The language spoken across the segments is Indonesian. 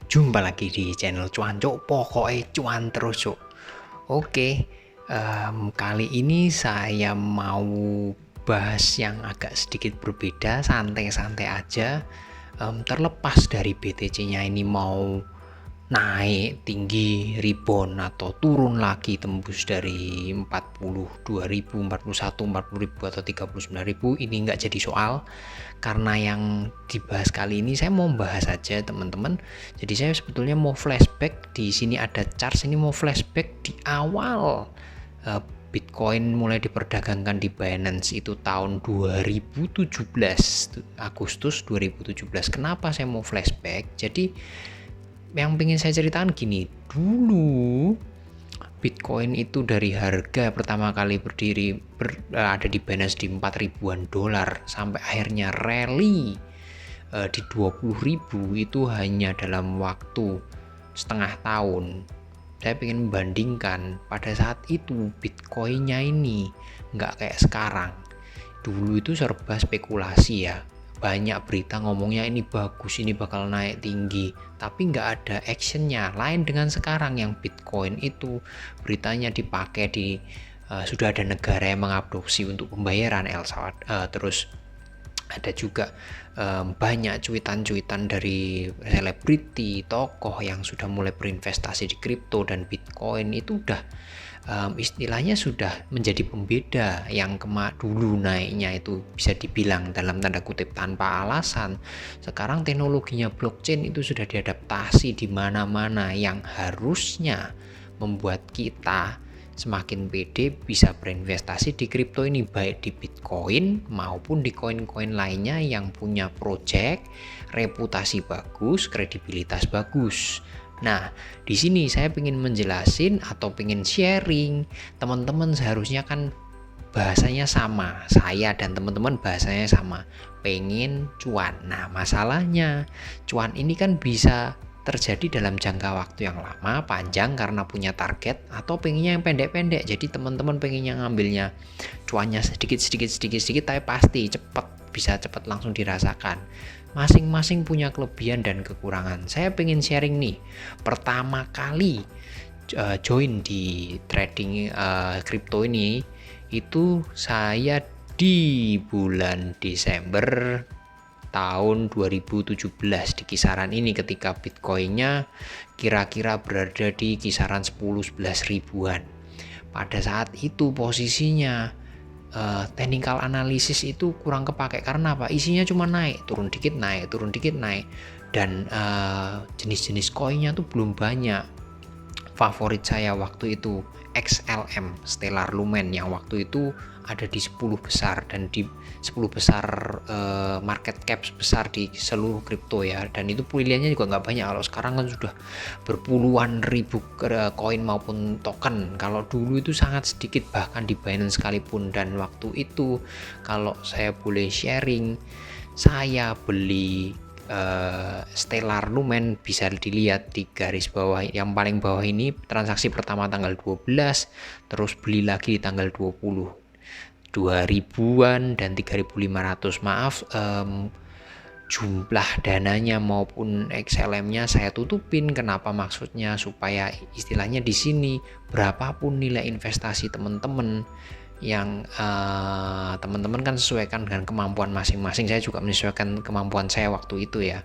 Jumpa lagi di channel Cuan Cuk, pokoknya cuan terus Cuk. Oke, kali ini saya mau bahas yang agak sedikit berbeda, santai-santai aja. Terlepas dari BTC-nya ini mau naik tinggi rebound atau turun lagi tembus dari 42.000, 41, 40.000 atau 39.000, ini nggak jadi soal karena yang dibahas kali ini saya mau bahas aja teman-teman. Jadi saya sebetulnya mau flashback, di sini ada chart, ini mau flashback di awal Bitcoin mulai diperdagangkan di Binance itu tahun 2017, Agustus 2017. Kenapa saya mau flashback? Jadi yang pengen saya ceritakan gini, dulu Bitcoin itu dari harga pertama kali berdiri ada di Binance di 4 ribuan dolar sampai akhirnya rally di 20.000 itu hanya dalam waktu setengah tahun. Saya ingin membandingkan pada saat itu Bitcoinnya ini nggak kayak sekarang. Dulu itu serba spekulasi ya, banyak berita ngomongnya ini bagus, ini bakal naik tinggi, tapi nggak ada actionnya. Lain dengan sekarang yang Bitcoin itu beritanya dipakai di sudah ada negara yang mengadopsi untuk pembayaran terus ada juga banyak cuitan-cuitan dari selebriti, tokoh yang sudah mulai berinvestasi di kripto dan Bitcoin. Itu udah istilahnya sudah menjadi pembeda. Yang dulu naiknya itu bisa dibilang dalam tanda kutip tanpa alasan. Sekarang teknologinya blockchain itu sudah diadaptasi di mana-mana, yang harusnya membuat kita semakin pede bisa berinvestasi di kripto ini, baik di Bitcoin maupun di koin-koin lainnya yang punya project, reputasi bagus, kredibilitas bagus. Nah, di sini saya ingin menjelasin atau ingin sharing, teman-teman seharusnya kan bahasanya sama, saya dan teman-teman bahasanya sama, pengen cuan. Nah, masalahnya cuan ini kan bisa terjadi dalam jangka waktu yang lama, panjang karena punya target, atau pengennya yang pendek-pendek. Jadi teman-teman pengennya ngambilnya cuannya sedikit tapi pasti cepat, bisa cepat langsung dirasakan. Masing-masing punya kelebihan dan kekurangan. Saya pengen sharing nih, pertama kali join di trading kripto ini itu saya di bulan Desember tahun 2017, di kisaran ini ketika Bitcoinnya kira-kira berada di kisaran 10-11 ribuan. Pada saat itu posisinya technical analysis itu kurang kepake karena apa? Isinya cuma naik, turun dikit naik, turun dikit naik, dan jenis-jenis koinnya tuh belum banyak. Favorit saya waktu itu XLM, Stellar Lumen, yang waktu itu ada di 10 besar dan di 10 besar market cap besar di seluruh kripto ya, dan itu pilihannya juga nggak banyak. Kalau sekarang kan sudah berpuluhan ribu koin maupun token, kalau dulu itu sangat sedikit bahkan di Binance sekalipun. Dan waktu itu kalau saya boleh sharing, saya beli Stellar Lumen, bisa dilihat di garis bawah yang paling bawah ini, transaksi pertama tanggal 12, terus beli lagi di tanggal 20, 2000-an dan 3.500, maaf, jumlah dananya maupun XLM-nya saya tutupin. Kenapa? Maksudnya supaya istilahnya di sini berapapun nilai investasi teman-teman, yang teman-teman kan sesuaikan dengan kemampuan masing-masing. Saya juga menyesuaikan kemampuan saya waktu itu ya.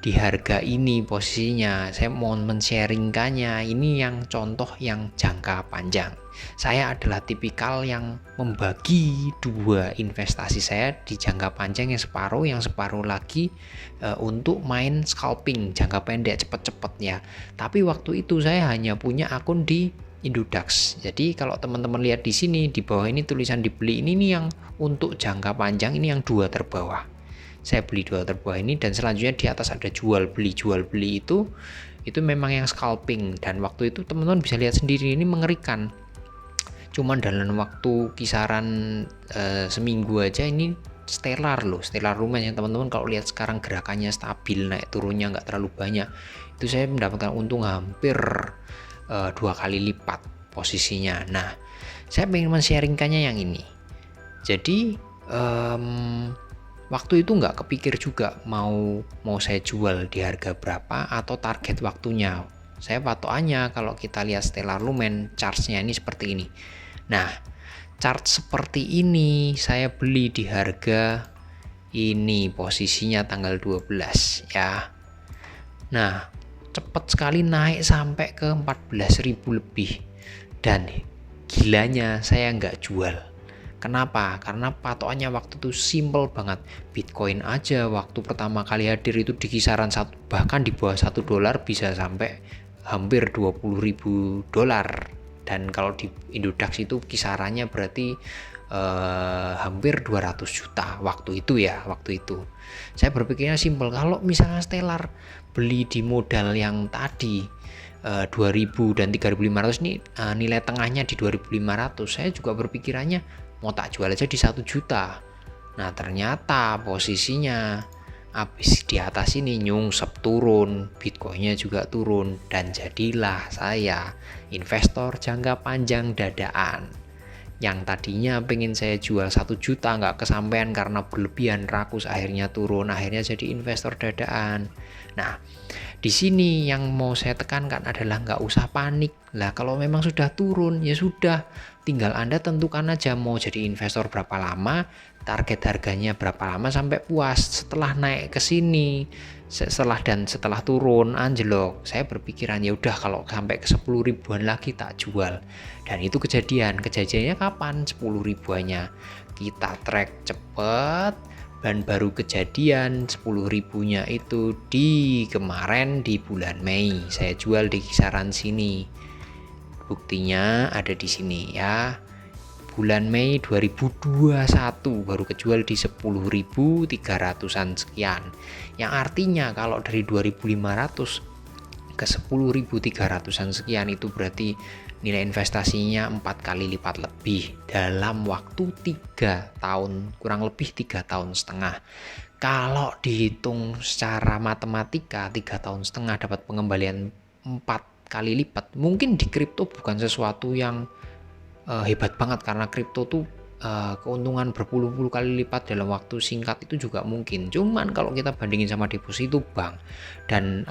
Di harga ini posisinya saya mau men-sharingkannya, ini yang contoh yang jangka panjang. Saya adalah tipikal yang membagi dua investasi saya di jangka panjang, yang separuh lagi untuk main scalping jangka pendek cepet-cepet ya. Tapi waktu itu saya hanya punya akun di Indodax. Jadi kalau teman-teman lihat di sini di bawah ini tulisan dibeli, ini nih yang untuk jangka panjang, ini yang dua terbawah. Saya beli dua terbawah ini, dan selanjutnya di atas ada jual beli itu memang yang scalping. Dan waktu itu teman-teman bisa lihat sendiri, ini mengerikan. Cuman dalam waktu kisaran seminggu aja ini Stellar Lumen yang teman-teman kalau lihat sekarang gerakannya stabil, naik turunnya nggak terlalu banyak. Itu saya mendapatkan untung hampir 2 kali lipat posisinya. Nah, saya ingin men-sharingkannya yang ini. Jadi waktu itu nggak kepikir juga mau saya jual di harga berapa atau target waktunya. Saya patokannya kalau kita lihat Stellar Lumen chartnya ini seperti ini. Nah, chart seperti ini saya beli di harga ini, posisinya tanggal 12 ya. Nah, cepat sekali naik sampai ke 14.000 lebih, dan gilanya saya nggak jual. Kenapa? Karena patokannya waktu itu simple banget. Bitcoin aja waktu pertama kali hadir itu di kisaran bahkan di bawah $1 bisa sampai hampir $20.000, dan kalau di Indodax itu kisarannya berarti hampir 200 juta waktu itu ya. Waktu itu saya berpikirnya simple, kalau misalnya Stellar beli di modal yang tadi 2.000 dan 3.500 ini, nilai tengahnya di 2.500, saya juga berpikirannya mau tak jual aja di 1 juta. Nah, ternyata posisinya habis di atas ini nyungsep turun, Bitcoinnya juga turun, dan jadilah saya investor jangka panjang dadaan. Yang tadinya pengen saya jual 1 juta nggak kesampaian karena berlebihan, rakus, akhirnya turun, akhirnya jadi investor dadaan. Nah, di sini yang mau saya tekankan adalah nggak usah panik. Lah kalau memang sudah turun ya sudah, tinggal Anda tentukan aja mau jadi investor berapa lama, target harganya berapa lama sampai puas. Setelah naik ke sini, setelah turun anjlok, saya berpikiran ya udah kalau sampai ke 10 ribuan lagi tak jual. Dan itu kejadiannya kapan? 10 ribuannya kita track cepet, dan baru kejadian 10 ribunya itu di kemarin di bulan Mei. Saya jual di kisaran sini. Buktinya ada di sini ya. Bulan Mei 2021 baru kejual di 10.300-an sekian. Yang artinya kalau dari 2.500 ke 10.300-an sekian itu berarti nilai investasinya 4 kali lipat lebih dalam waktu 3 tahun, kurang lebih 3 tahun setengah. Kalau dihitung secara matematika 3 tahun setengah dapat pengembalian 4 kali lipat, mungkin di kripto bukan sesuatu yang hebat banget, karena kripto tuh keuntungan berpuluh-puluh kali lipat dalam waktu singkat itu juga mungkin. Cuman kalau kita bandingin sama deposito bank dan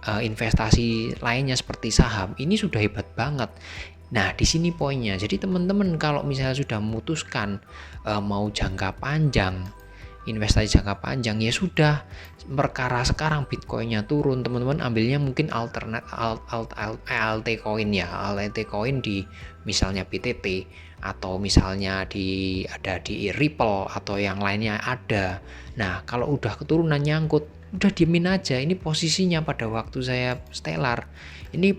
investasi lainnya seperti saham, ini sudah hebat banget. Nah, di sini poinnya. Jadi teman-teman kalau misalnya sudah memutuskan mau jangka panjang, investasi jangka panjang, ya sudah, perkara sekarang Bitcoinnya turun, teman-teman ambilnya mungkin altcoin ya, altcoin di misalnya BTT, atau misalnya ada di Ripple atau yang lainnya ada. Nah, kalau udah keturunan nyangkut, udah diemin aja. Ini posisinya pada waktu saya Stellar ini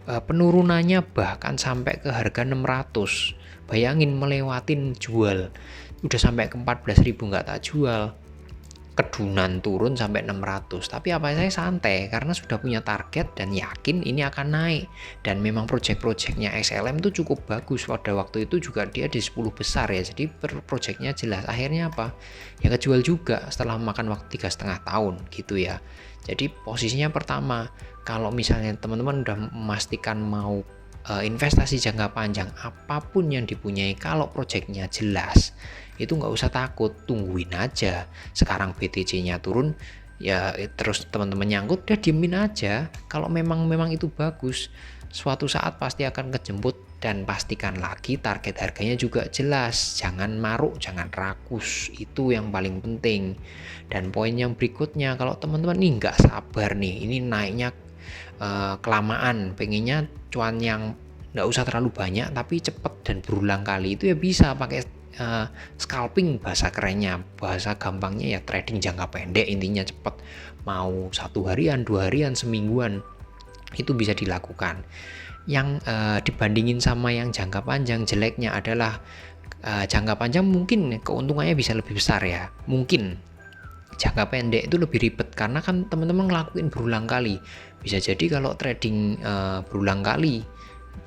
penurunannya bahkan sampai ke harga 600. Bayangin melewatin jual, udah sampai ke 14.000 nggak tak jual, kedunan turun sampai 600. Tapi apa, saya santai karena sudah punya target dan yakin ini akan naik. Dan memang project-projectnya XLM itu cukup bagus. Pada waktu itu juga dia di 10 besar ya, jadi projectnya jelas. Akhirnya apa? Ya kejual juga setelah makan waktu 3,5 tahun gitu ya. Jadi posisinya pertama, kalau misalnya teman-teman udah memastikan mau investasi jangka panjang, apapun yang dipunyai, kalau projectnya jelas, itu nggak usah takut, tungguin aja. Sekarang BTC-nya turun, ya terus teman-teman nyangkut, udah diemin aja. Kalau memang itu bagus, suatu saat pasti akan kejemput. Dan pastikan lagi target harganya juga jelas, jangan maruk, jangan rakus, itu yang paling penting. Dan poin yang berikutnya, kalau teman-teman nih nggak sabar nih, ini naiknya kelamaan, pengennya cuan yang nggak usah terlalu banyak tapi cepet dan berulang kali, itu ya bisa pakai scalping, bahasa kerennya, bahasa gampangnya ya trading jangka pendek. Intinya cepet, mau 1 harian, 2 harian, semingguan, itu bisa dilakukan. Yang dibandingin sama yang jangka panjang, jeleknya adalah jangka panjang mungkin keuntungannya bisa lebih besar ya, mungkin jangka pendek itu lebih ribet karena kan teman-teman ngelakuin berulang kali. Bisa jadi kalau trading berulang kali,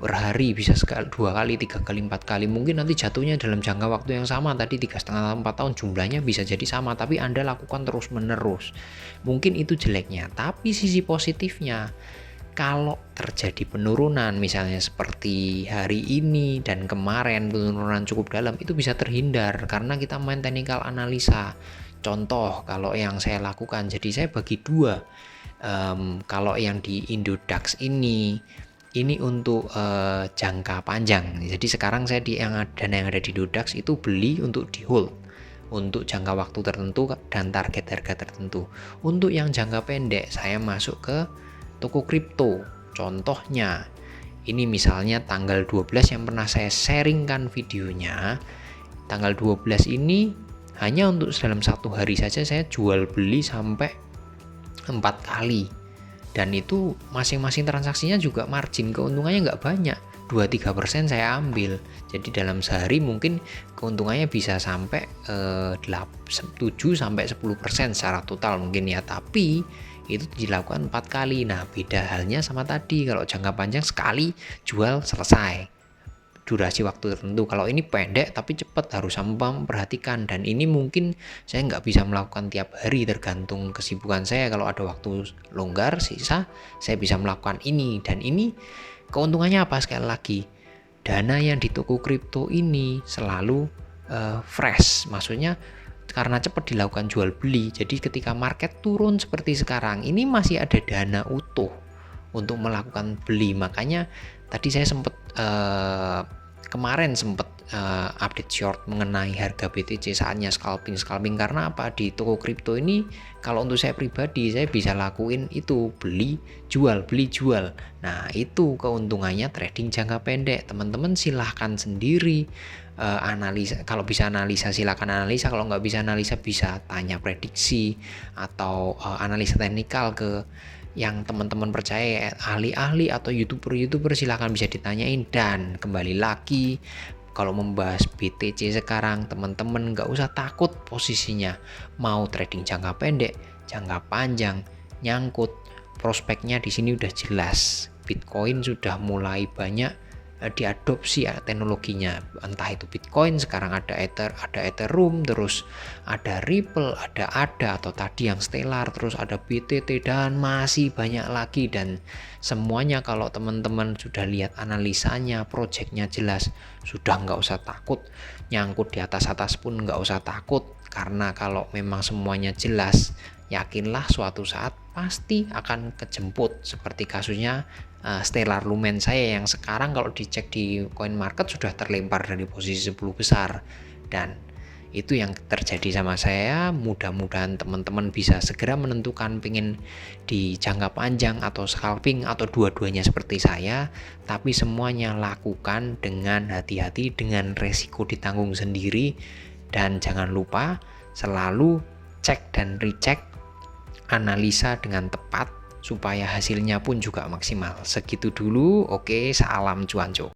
per hari bisa 2 kali, 3 kali, 4 kali, mungkin nanti jatuhnya dalam jangka waktu yang sama, tadi 3,5 tahun 4 tahun jumlahnya bisa jadi sama, tapi Anda lakukan terus menerus. Mungkin itu jeleknya. Tapi sisi positifnya, kalau terjadi penurunan misalnya seperti hari ini dan kemarin, penurunan cukup dalam, itu bisa terhindar karena kita main technical analisa. contoh kalau yang saya lakukan, jadi saya bagi dua. Kalau yang di Indodax ini untuk jangka panjang. Jadi sekarang saya dana yang ada di Indodax itu beli untuk di hold untuk jangka waktu tertentu dan target harga tertentu. Untuk yang jangka pendek saya masuk ke toko kripto. Contohnya ini misalnya tanggal 12 yang pernah saya sharingkan videonya. Tanggal 12 ini hanya untuk dalam satu hari saja saya jual beli sampai 4 kali, dan itu masing-masing transaksinya juga margin keuntungannya nggak banyak, 2-3% saya ambil. Jadi dalam sehari mungkin keuntungannya bisa sampai 7-10% secara total mungkin ya, tapi itu dilakukan 4 kali. Nah beda halnya sama tadi, kalau jangka panjang sekali jual selesai, durasi waktu tertentu. Kalau ini pendek tapi cepat, harus memperhatikan. Dan ini mungkin saya nggak bisa melakukan tiap hari, tergantung kesibukan saya. Kalau ada waktu longgar sisa, saya bisa melakukan ini. Dan ini keuntungannya apa? Sekali lagi, dana yang di toko kripto ini selalu fresh, maksudnya karena cepat dilakukan jual beli. Jadi ketika market turun seperti sekarang ini masih ada dana utuh untuk melakukan beli. Makanya tadi saya sempat kemarin update short mengenai harga BTC, saatnya scalping. Karena apa? Di toko kripto ini kalau untuk saya pribadi, saya bisa lakuin itu beli jual. Nah itu keuntungannya trading jangka pendek. Teman-teman silahkan sendiri analisa. Kalau bisa analisa silahkan analisa, kalau nggak bisa analisa bisa tanya prediksi atau analisa teknikal ke yang teman-teman percaya, ahli-ahli atau youtuber silahkan bisa ditanyain. Dan kembali lagi, kalau membahas BTC sekarang, teman-teman nggak usah takut posisinya, mau trading jangka pendek, jangka panjang, nyangkut, prospeknya di sini udah jelas. Bitcoin sudah mulai banyak diadopsi ya teknologinya, entah itu Bitcoin, sekarang ada Ethereum, terus ada Ripple, ada atau tadi yang Stellar, terus ada BTT, dan masih banyak lagi. Dan semuanya kalau teman-teman sudah lihat analisanya, projectnya jelas, sudah nggak usah takut. Nyangkut di atas pun nggak usah takut, karena kalau memang semuanya jelas, yakinlah suatu saat pasti akan kejemput. Seperti kasusnya Stellar Lumen saya yang sekarang kalau dicek di coin market sudah terlempar dari posisi 10 besar, dan itu yang terjadi sama saya. Mudah-mudahan teman-teman bisa segera menentukan pengen di jangka panjang atau scalping atau dua-duanya seperti saya, tapi semuanya lakukan dengan hati-hati, dengan resiko ditanggung sendiri. Dan jangan lupa selalu cek dan recheck, analisa dengan tepat supaya hasilnya pun juga maksimal. Segitu dulu. Oke, salam cuanco.